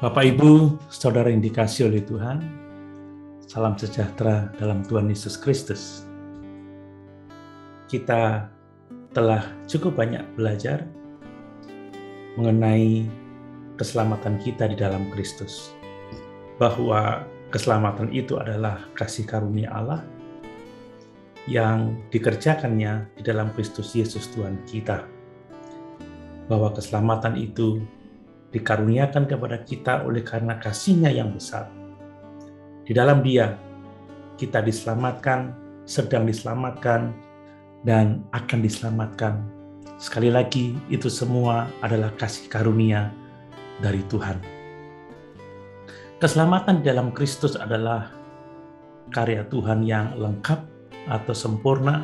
Bapak, Ibu, Saudara yang dikasihi oleh Tuhan, salam sejahtera dalam Tuhan Yesus Kristus. Kita telah cukup banyak belajar mengenai keselamatan kita di dalam Kristus. Bahwa keselamatan itu adalah kasih karunia Allah yang dikerjakannya di dalam Kristus Yesus Tuhan kita. Bahwa keselamatan itu dikaruniakan kepada kita oleh karena kasih-Nya yang besar. Di dalam Dia, kita diselamatkan, sedang diselamatkan, dan akan diselamatkan. Sekali lagi, itu semua adalah kasih karunia dari Tuhan. Keselamatan di dalam Kristus adalah karya Tuhan yang lengkap atau sempurna,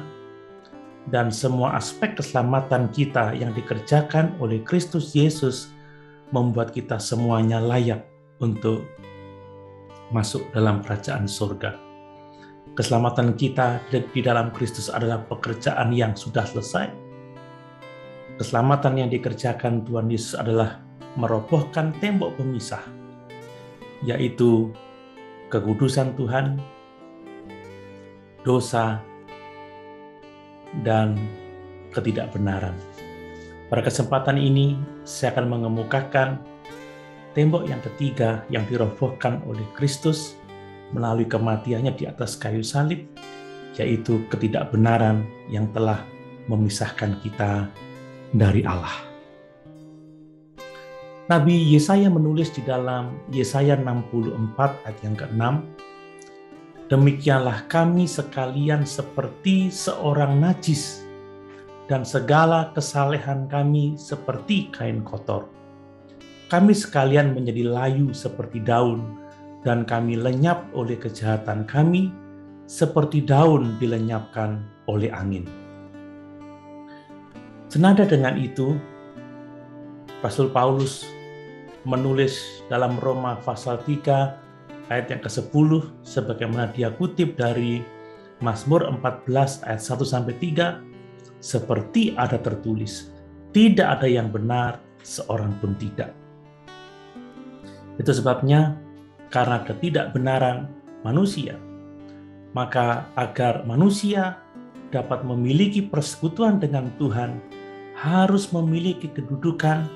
dan semua aspek keselamatan kita yang dikerjakan oleh Kristus Yesus membuat kita semuanya layak untuk masuk dalam kerajaan surga. Keselamatan kita di dalam Kristus adalah pekerjaan yang sudah selesai. Keselamatan yang dikerjakan Tuhan Yesus adalah merobohkan tembok pemisah, yaitu kekudusan Tuhan, dosa, dan ketidakbenaran. Pada kesempatan ini, saya akan mengemukakan tembok yang ketiga yang dirobohkan oleh Kristus melalui kematiannya di atas kayu salib, yaitu ketidakbenaran yang telah memisahkan kita dari Allah. Nabi Yesaya menulis di dalam Yesaya 64 ayat yang ke-6, "Demikianlah kami sekalian seperti seorang najis, dan segala kesalehan kami seperti kain kotor. Kami sekalian menjadi layu seperti daun, dan kami lenyap oleh kejahatan kami, seperti daun dilenyapkan oleh angin." Senada dengan itu, Rasul Paulus menulis dalam Roma pasal 3 ayat yang ke-10, sebagaimana dia kutip dari Mazmur 14 ayat 1-3, seperti ada tertulis, tidak ada yang benar, seorang pun tidak. Itu sebabnya, karena ketidakbenaran manusia, maka agar manusia dapat memiliki persekutuan dengan Tuhan, harus memiliki kedudukan,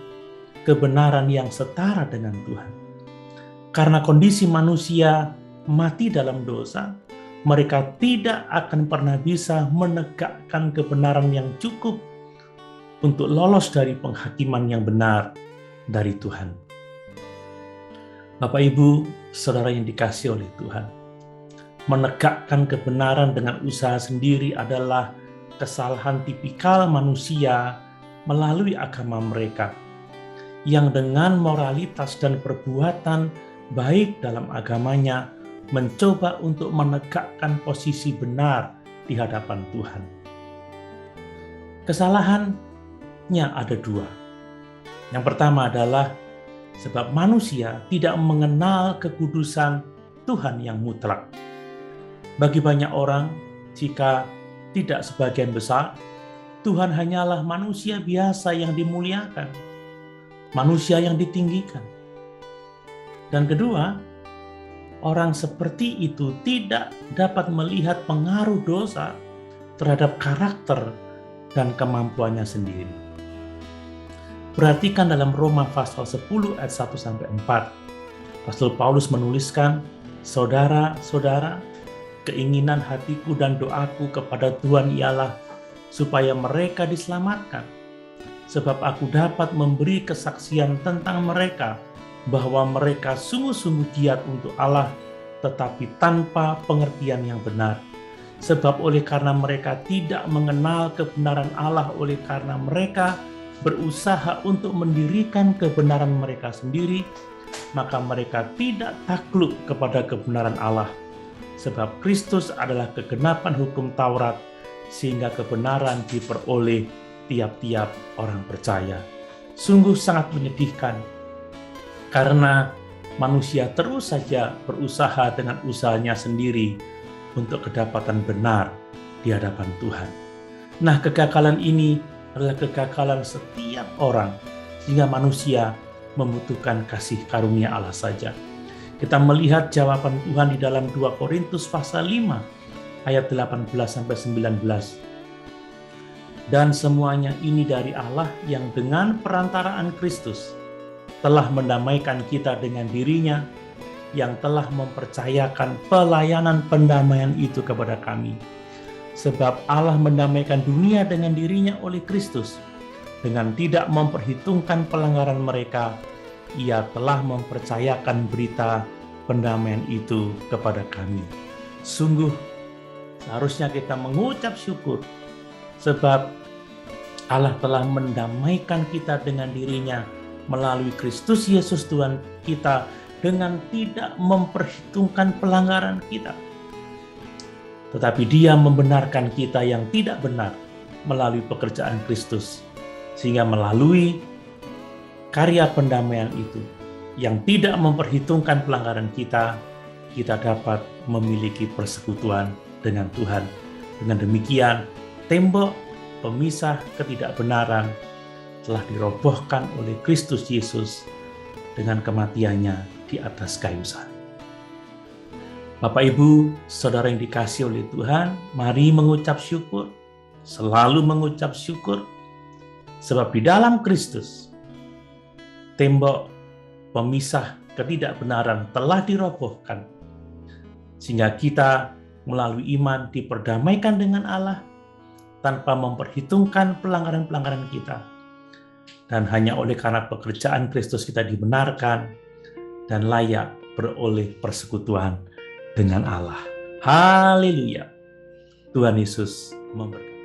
kebenaran yang setara dengan Tuhan. Karena kondisi manusia mati dalam dosa, mereka tidak akan pernah bisa menegakkan kebenaran yang cukup untuk lolos dari penghakiman yang benar dari Tuhan. Bapak, Ibu, Saudara yang dikasihi oleh Tuhan, menegakkan kebenaran dengan usaha sendiri adalah kesalahan tipikal manusia melalui agama mereka, yang dengan moralitas dan perbuatan baik dalam agamanya mencoba untuk menegakkan posisi benar di hadapan Tuhan. Kesalahannya ada dua. Yang pertama adalah sebab manusia tidak mengenal kekudusan Tuhan yang mutlak. Bagi banyak orang, jika tidak sebagian besar, Tuhan hanyalah manusia biasa yang dimuliakan, manusia yang ditinggikan. Dan kedua, orang seperti itu tidak dapat melihat pengaruh dosa terhadap karakter dan kemampuannya sendiri. Perhatikan dalam Roma pasal 10 ayat 1-4. Rasul Paulus menuliskan, "Saudara-saudara, keinginan hatiku dan doaku kepada Tuhan ialah supaya mereka diselamatkan. Sebab aku dapat memberi kesaksian tentang mereka, bahwa mereka sungguh-sungguh giat untuk Allah, tetapi tanpa pengertian yang benar. Sebab oleh karena mereka tidak mengenal kebenaran Allah, oleh karena mereka berusaha untuk mendirikan kebenaran mereka sendiri, maka mereka tidak takluk kepada kebenaran Allah. Sebab Kristus adalah kegenapan hukum Taurat, sehingga kebenaran diperoleh tiap-tiap orang percaya." Sungguh sangat menyedihkan, karena manusia terus saja berusaha dengan usahanya sendiri untuk kedapatan benar di hadapan Tuhan. Nah, kegagalan ini adalah kegagalan setiap orang, sehingga manusia membutuhkan kasih karunia Allah saja. Kita melihat jawaban Tuhan di dalam 2 Korintus pasal 5 ayat 18 sampai 19. Dan semuanya ini dari Allah yang dengan perantaraan Kristus telah mendamaikan kita dengan dirinya, yang telah mempercayakan pelayanan pendamaian itu kepada kami. Sebab Allah mendamaikan dunia dengan dirinya oleh Kristus, dengan tidak memperhitungkan pelanggaran mereka. Ia telah mempercayakan berita pendamaian itu kepada kami. Sungguh seharusnya kita mengucap syukur, sebab Allah telah mendamaikan kita dengan dirinya melalui Kristus Yesus Tuhan kita, dengan tidak memperhitungkan pelanggaran kita. Tetapi Dia membenarkan kita yang tidak benar melalui pekerjaan Kristus, sehingga melalui karya pendamaian itu yang tidak memperhitungkan pelanggaran kita, kita dapat memiliki persekutuan dengan Tuhan. Dengan demikian, tembok pemisah ketidakbenaran telah dirobohkan oleh Kristus Yesus dengan kematiannya di atas kayu salib. Bapak, Ibu, Saudara yang dikasihi oleh Tuhan, mari mengucap syukur, selalu mengucap syukur, sebab di dalam Kristus, tembok pemisah ketidakbenaran telah dirobohkan, sehingga kita melalui iman diperdamaikan dengan Allah tanpa memperhitungkan pelanggaran-pelanggaran kita. Dan hanya oleh karena pekerjaan Kristus kita dibenarkan dan layak beroleh persekutuan dengan Allah. Haleluya. Tuhan Yesus memberkati.